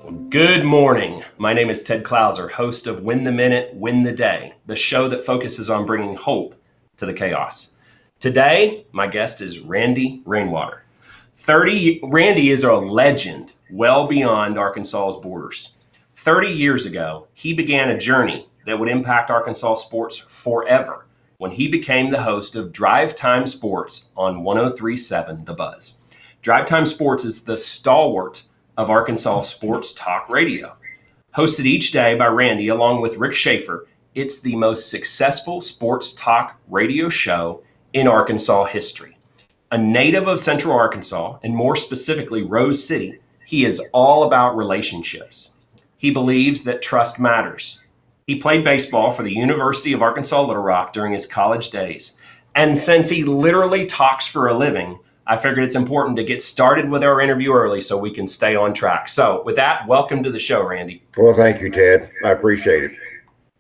Good morning. My name is Ted Clouser, host of Win the Minute, Win the Day, the show that focuses on bringing hope to the chaos. Today, my guest is Randy Rainwater. Randy is a legend well beyond Arkansas's borders. 30 years ago, he began a journey that would impact Arkansas sports forever when he became the host of Drive Time Sports on 103.7 The Buzz. Drive Time Sports is the stalwart of Arkansas sports talk radio. Hosted each day by Randy along with Rick Schaffer, it's the most successful sports talk radio show in Arkansas history. A native of Central Arkansas, and more specifically Rose City, he is all about relationships. He believes that trust matters. He played baseball for the University of Arkansas Little Rock during his college days. And since he literally talks for a living, I figured it's important to get started with our interview early so we can stay on track. So with that, welcome to the show, Randy. Well, thank you, Ted. I appreciate it.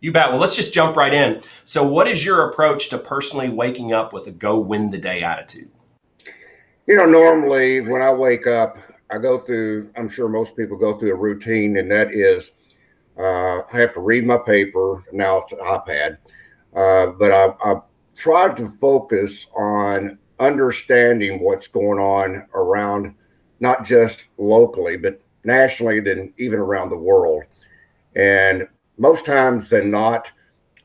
You bet. Well, let's just jump right in. So what is your approach to personally waking up with a go win the day attitude? Normally when I wake up, I go through, I'm sure most people go through a routine, and that is I have to read my paper. Now it's an iPad. But I try to focus on understanding what's going on around, not just locally, but nationally, then even around the world. And most times than not,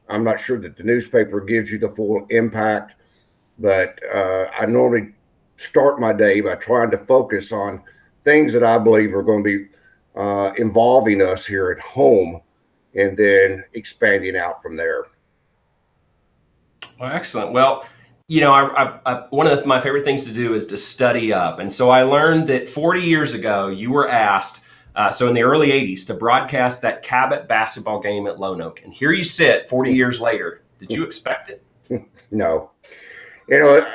I'm not sure that the newspaper gives you the full impact, but I normally start my day by trying to focus on things that I believe are going to be involving us here at home, and then expanding out from there. Well, excellent. Well, one of my favorite things to do is to study up. And so I learned that 40 years ago, you were asked, so in the early 80s, to broadcast that KABZ basketball game at Lone Oak. And here you sit 40 years later. Did you expect it? No. There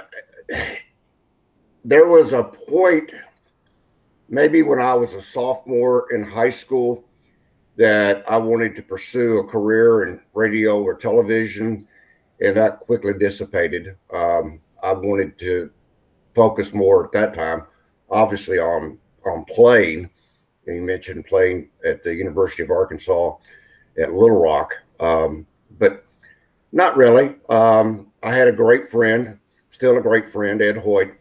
was a point, maybe when I was a sophomore in high school, that I wanted to pursue a career in radio or television, and that quickly dissipated. I wanted to focus more at that time, obviously on playing. And you mentioned playing at the University of Arkansas at Little Rock, but not really. I had a great friend, still a great friend, Ed Hoyt,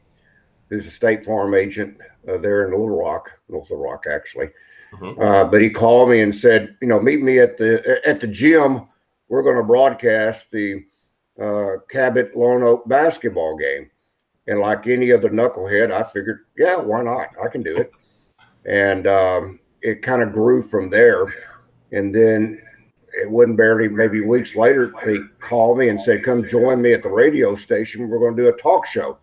who's a State Farm agent there in North Little Rock, actually. Mm-hmm. But he called me and said, meet me at the gym. We're going to broadcast the KABZ Lone Oak basketball game. And like any other knucklehead, I figured, yeah, why not? I can do it. And it kind of grew from there. And then it wasn't barely maybe weeks later, they called me and said, come join me at the radio station. We're going to do a talk show.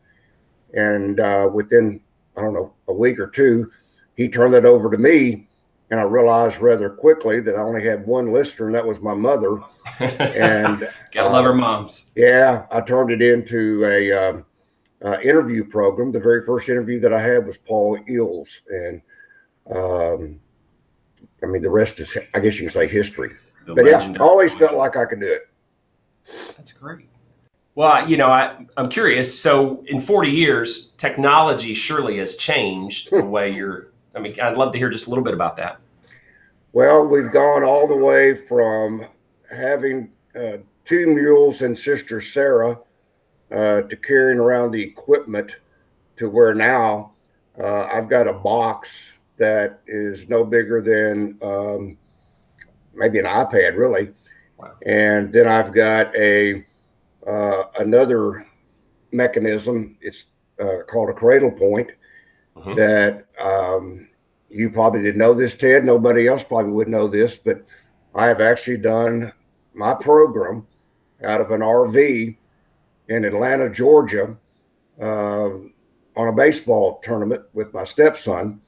And within, I don't know, a week or two, he turned it over to me. And I realized rather quickly that I only had one listener, and that was my mother. And gotta love her moms. Yeah, I turned it into a interview program. The very first interview that I had was Paul Eels, and the rest is, I guess you can say, history. But yeah, I always felt like I could do it. That's great. Well, I'm curious. So in 40 years, technology surely has changed the way I'd love to hear just a little bit about that. Well, we've gone all the way from having two mules and Sister Sarah to carrying around the equipment to where now I've got a box that is no bigger than maybe an iPad, really. Wow. And then I've got another mechanism. It's called a cradle point. Mm-hmm. That you probably didn't know this, Ted. Nobody else probably would know this, but I have actually done my program out of an RV in Atlanta, Georgia, on a baseball tournament with my stepson.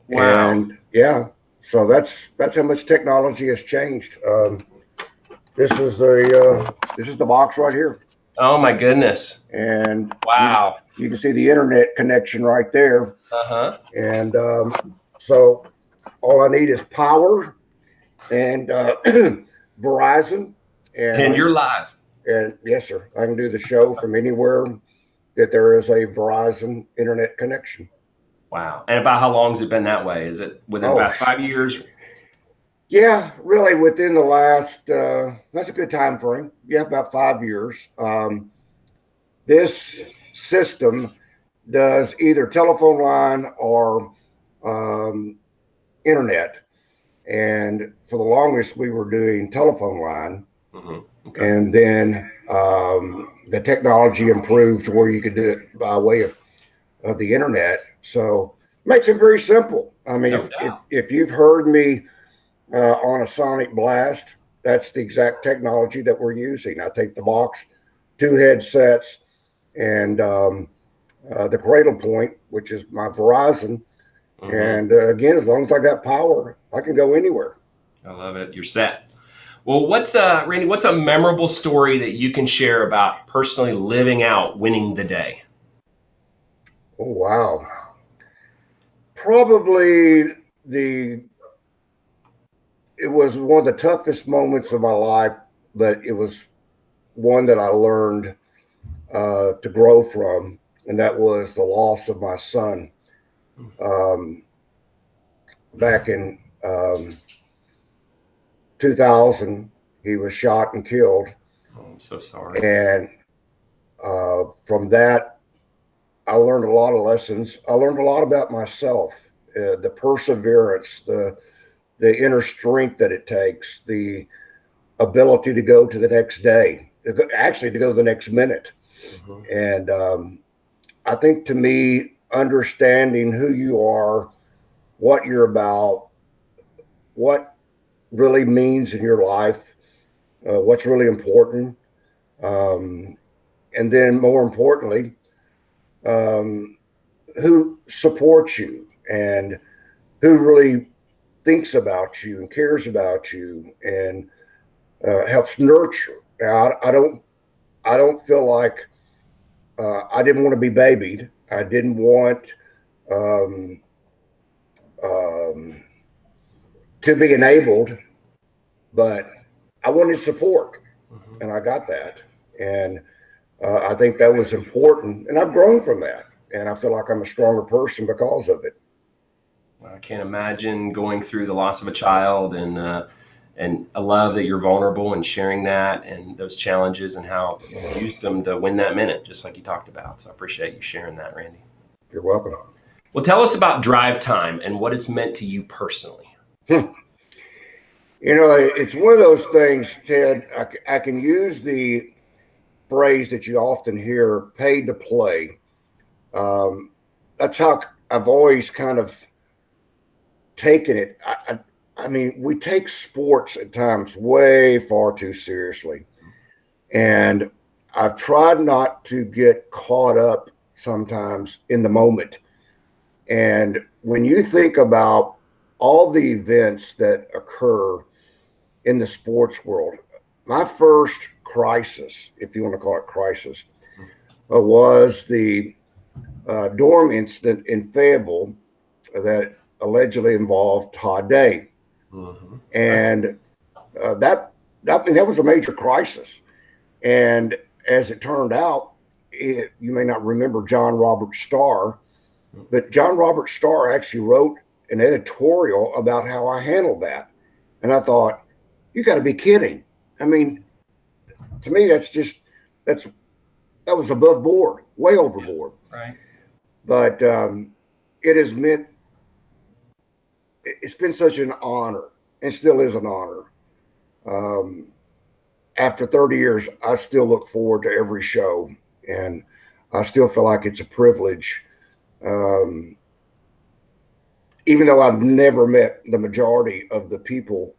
Wow. And yeah, so that's how much technology has changed. This is the box right here. Oh my goodness! And wow, you can see the internet connection right there. And so all I need is power and Verizon. And you're live. And yes, sir, I can do the show from anywhere that there is a Verizon internet connection. Wow. And about how long has it been that way? Is it within the past 5 years? Yeah, really within the last, that's a good time frame. Yeah, about 5 years. This system does either telephone line or internet. And for the longest, we were doing telephone line. Okay. And then the technology improved to where you could do it by way of the internet. So it makes it very simple. I mean, if you've heard me on a sonic blast, that's the exact technology that we're using. I take the box, 2 headsets, and the Cradle Point, which is my Verizon. And again, as long as I got power, I can go anywhere. I love it. You're set. Well, Randy, what's a memorable story that you can share about personally living out winning the day? Oh, wow. Probably it was one of the toughest moments of my life, but it was one that I learned to grow from, and that was the loss of my son. Back in 2000, he was shot and killed. Oh, I'm so sorry. And from that, I learned a lot of lessons. I learned a lot about myself, the perseverance, the inner strength that it takes, the ability to go to the next day, actually to go to the next minute. And I think, to me, understanding who you are, what you're about, what really means in your life, what's really important, and then more importantly, who supports you and who really thinks about you and cares about you and helps nurture. Now, I don't feel like I didn't want to be babied. I didn't want to be enabled, but I wanted support, and I got that. And I think that was important, and I've grown from that, and I feel like I'm a stronger person because of it. I can't imagine going through the loss of a child, and I love that you're vulnerable and sharing that and those challenges and how you used them to win that minute, just like you talked about. So I appreciate you sharing that, Randy. You're welcome. Well, tell us about drive time and what it's meant to you personally. You know, it's one of those things, Ted. I can use the phrase that you often hear, paid to play. That's how I've always kind of taken it. I mean, we take sports at times way far too seriously. And I've tried not to get caught up sometimes in the moment. And when you think about all the events that occur in the sports world, my first crisis, if you want to call it crisis, was the dorm incident in Fayetteville that allegedly involved Todd Day. And that was a major crisis. And as it turned out, you may not remember John Robert Starr, but John Robert Starr actually wrote an editorial about how I handled that. And I thought, you got to be kidding. I mean, to me, that was above board, way overboard. Right. But it's been such an honor, and still is an honor. After 30 years, I still look forward to every show, and I still feel like it's a privilege. Even though I've never met the majority of the people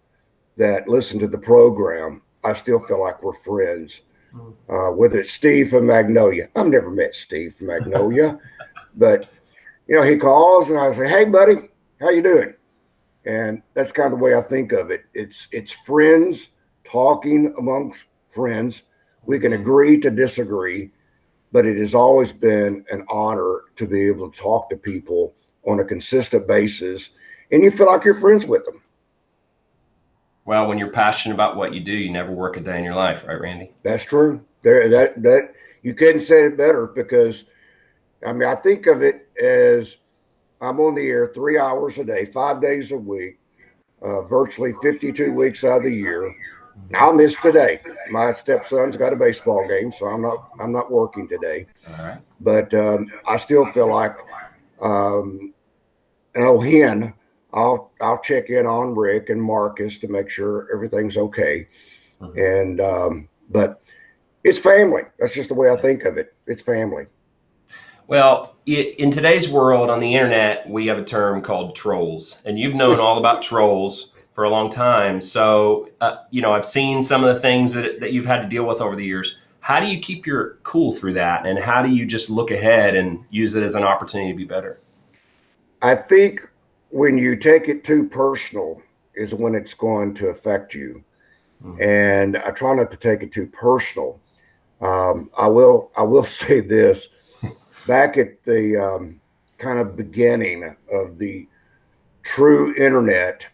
that listen to the program, I still feel like we're friends. Whether it's Steve from Magnolia, I've never met Steve from Magnolia, but he calls and I say, "Hey, buddy, how you doing?" And that's kind of the way I think of it. It's friends talking amongst friends. We can agree to disagree, but it has always been an honor to be able to talk to people on a consistent basis, and you feel like you're friends with them. Well, when you're passionate about what you do, you never work a day in your life, right, Randy? That's true. That you couldn't say it better, because I mean, I think of it as I'm on the air 3 hours a day, 5 days a week. virtually 52 weeks out of the year. Now I miss today. My stepson's got a baseball game, so I'm not working today. All right. But I still feel like an old hen. I'll check in on Rick and Marcus to make sure everything's okay. And but it's family. That's just the way I think of it. It's family. Well, in today's world on the internet, we have a term called trolls, and you've known all about trolls for a long time. So, I've seen some of the things that you've had to deal with over the years. How do you keep your cool through that, and how do you just look ahead and use it as an opportunity to be better? I think when you take it too personal is when it's going to affect you. And I try not to take it too personal. I will say this. Back at the kind of beginning of the true internet,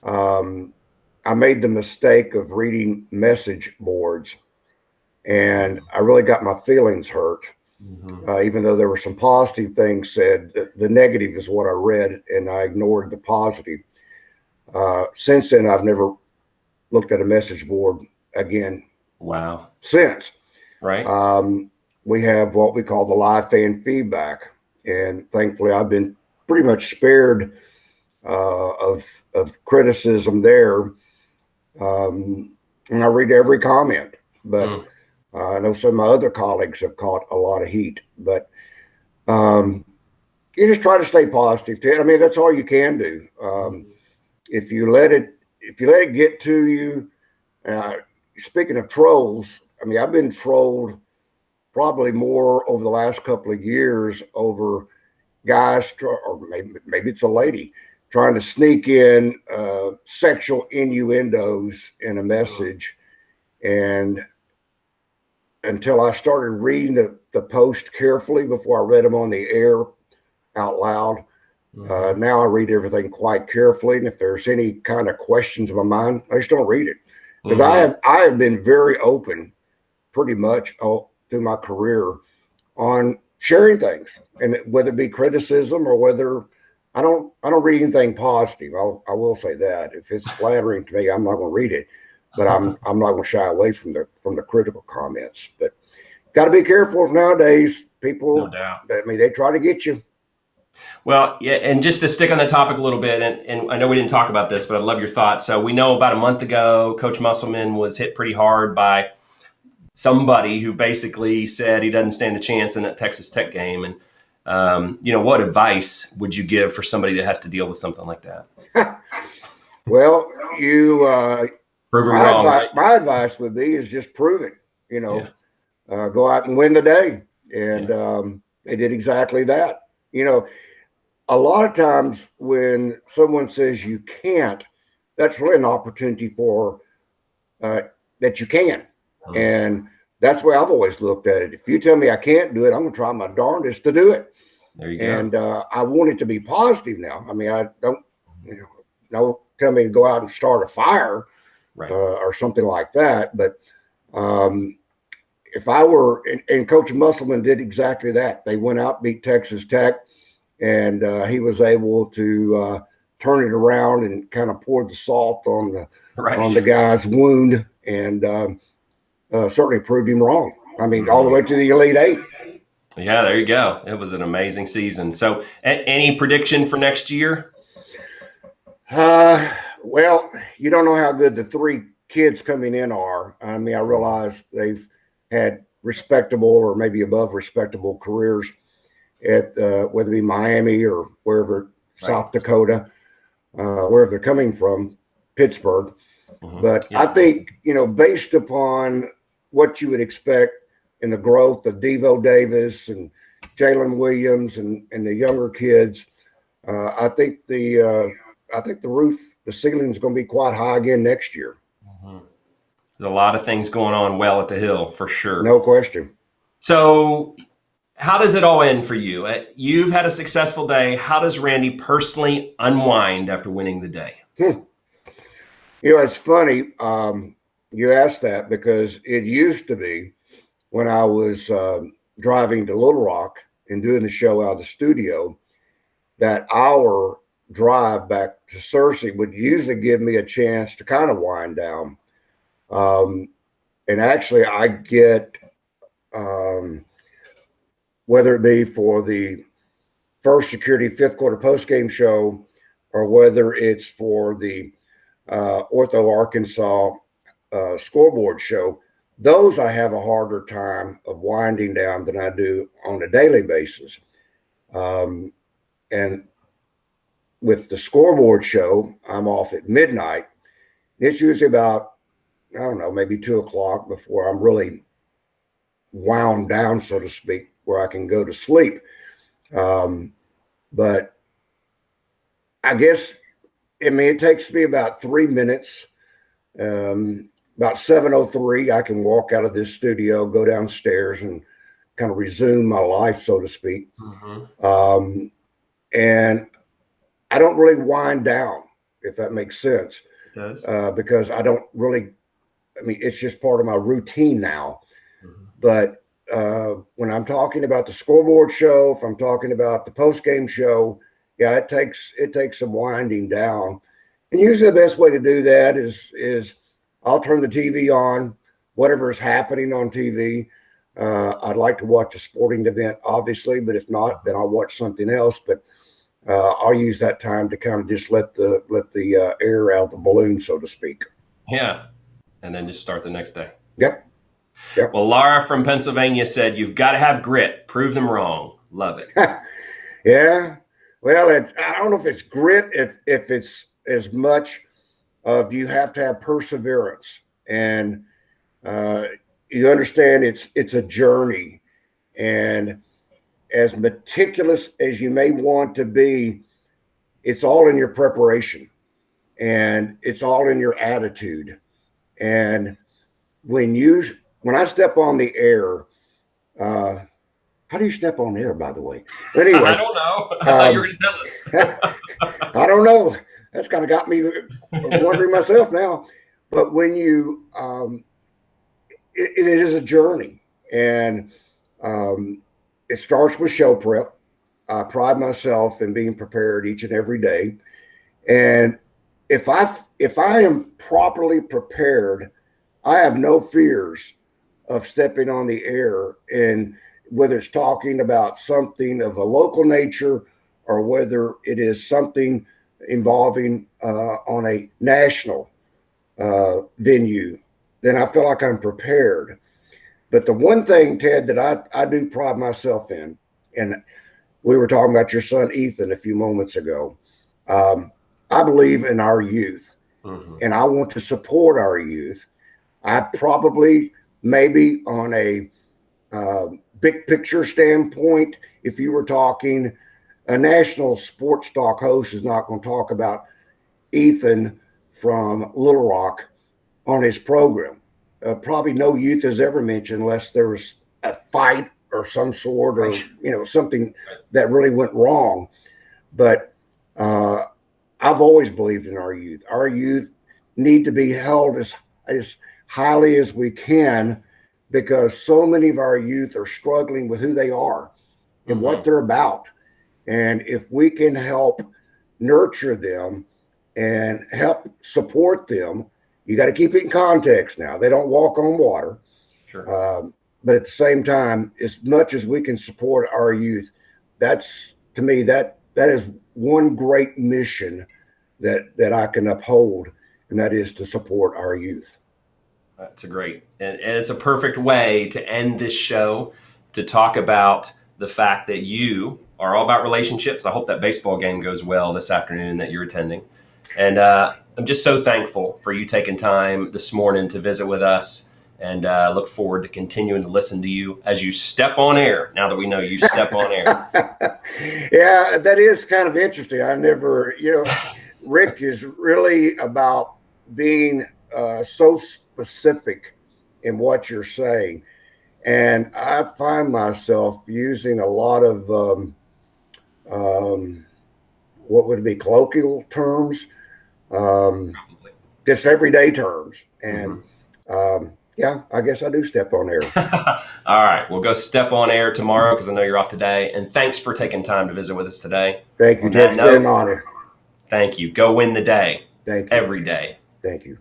I made the mistake of reading message boards, and I really got my feelings hurt. Even though there were some positive things said, the negative is what I read, and I ignored the positive. Since then, I've never looked at a message board again. Wow. Since. Right. We have what we call the live fan feedback, and thankfully I've been pretty much spared of criticism there. And I read every comment, but I know some of my other colleagues have caught a lot of heat. But you just try to stay positive, Ted. I mean, that's all you can do. If you let it get to you. Speaking of trolls, I mean, I've been trolled probably more over the last couple of years over guys, or maybe it's a lady, trying to sneak in sexual innuendos in a message. And until I started reading the post carefully before I read them on the air out loud, now I read everything quite carefully. And if there's any kind of questions in my mind, I just don't read it. Because I have been very open pretty much through my career on sharing things, and whether it be criticism or whether I don't read anything positive. I will say that if it's flattering to me, I'm not going to read it, but I'm not going to shy away from the critical comments. But got to be careful nowadays. People, No doubt. I mean, they try to get you. Well, yeah, and just to stick on the topic a little bit, and I know we didn't talk about this, but I'd love your thoughts. So we know about a month ago, Coach Musselman was hit pretty hard by somebody who basically said he doesn't stand a chance in that Texas Tech game. And, what advice would you give for somebody that has to deal with something like that? Well, prove him wrong. Right? My advice would be is just prove it, go out and win the day. And they did exactly that. A lot of times when someone says you can't, that's really an opportunity for that you can. And that's the way I've always looked at it. If you tell me I can't do it, I'm going to try my darndest to do it. There you go. And I want it to be positive now. I mean, I don't, don't tell me to go out and start a fire or something like that. But if I were, and Coach Musselman did exactly that. They went out, beat Texas Tech, and he was able to turn it around and kind of pour the salt on the guy's wound, and certainly proved him wrong. I mean, all the way to the Elite Eight. Yeah, there you go. It was an amazing season. So any prediction for next year? Well, you don't know how good the three kids coming in are. I mean, I realize they've had respectable or maybe above respectable careers at whether it be Miami or wherever, South Dakota, wherever they're coming from, Pittsburgh. But I think, based upon what you would expect in the growth of Devo Davis and Jalen Williams and the younger kids, I think the ceiling is going to be quite high again next year. There's a lot of things going on well at the Hill, for sure. No question. So how does it all end for you? You've had a successful day. How does Randy personally unwind after winning the day? It's funny you asked that, because it used to be when I was driving to Little Rock and doing the show out of the studio, that hour drive back to Searcy would usually give me a chance to kind of wind down. And actually, I get, whether it be for the First Security fifth quarter post-game show, or whether it's for the Ortho Arkansas scoreboard show, those I have a harder time of winding down than I do on a daily basis. And with the scoreboard show, I'm off at midnight. It's usually about, I don't know, maybe 2 o'clock before I'm really wound down, so to speak, where I can go to sleep. But I guess, I mean, it takes me about 3 minutes. About 7:03, I can walk out of this studio, go downstairs, and kind of resume my life, so to speak. And I don't really wind down, if that makes sense. It does. Because I don't really, I mean, it's just part of my routine now. But when I'm talking about the scoreboard show, if I'm talking about the post-game show, yeah, it takes some winding down. And usually the best way to do that is I'll turn the TV on, whatever is happening on TV. I'd like to watch a sporting event, obviously, but if not, then I'll watch something else. But I'll use that time to kind of just let the air out of the balloon, so to speak. Yeah, and then just start the next day. Yep. Well, Laura from Pennsylvania said, "You've got to have grit. Prove them wrong." Love it. Yeah. Well, I don't know if it's grit, if it's as much of you have to have perseverance, and you understand it's a journey, and as meticulous as you may want to be, it's all in your preparation, and it's all in your attitude. And when I step on the air, how do you step on air, by the way? Anyway, I don't know. I thought you were going to tell us. I don't know. That's kind of got me wondering myself now. But when you, it is a journey, and it starts with show prep. I pride myself in being prepared each and every day. And if I am properly prepared, I have no fears of stepping on the air, and whether it's talking about something of a local nature or whether it is something involving on a national venue, then I feel like I'm prepared. But the one thing, Ted, that I do pride myself in, and we were talking about your son, Ethan, a few moments ago, I believe in our youth, and I want to support our youth. I probably, maybe on a big picture standpoint, if you were talking, a national sports talk host is not going to talk about Ethan from Little Rock on his program. Probably no youth is ever mentioned unless there was a fight or some sort, or something that really went wrong. But I've always believed in our youth. Our youth need to be held as highly as we can, because so many of our youth are struggling with who they are and what they're about. And if we can help nurture them and help support them, you got to keep it in context now. They don't walk on water. Sure. But at the same time, as much as we can support our youth, that's, to me, that is one great mission that I can uphold, and that is to support our youth. That's great. And it's a perfect way to end this show, to talk about the fact that you are all about relationships. I hope that baseball game goes well this afternoon that you're attending. And I'm just so thankful for you taking time this morning to visit with us, and look forward to continuing to listen to you as you step on air, now that we know you step on air. Yeah, that is kind of interesting. I never, Rick is really about being so specific in what you're saying. And I find myself using a lot of what would be colloquial terms, just everyday terms. And yeah, I guess I do step on air. All right, we'll go step on air tomorrow, because I know you're off today. And thanks for taking time to visit with us today. Thank you, Ted. It's been an honor. Thank you. Go win the day. Thank you. Every day. Thank you.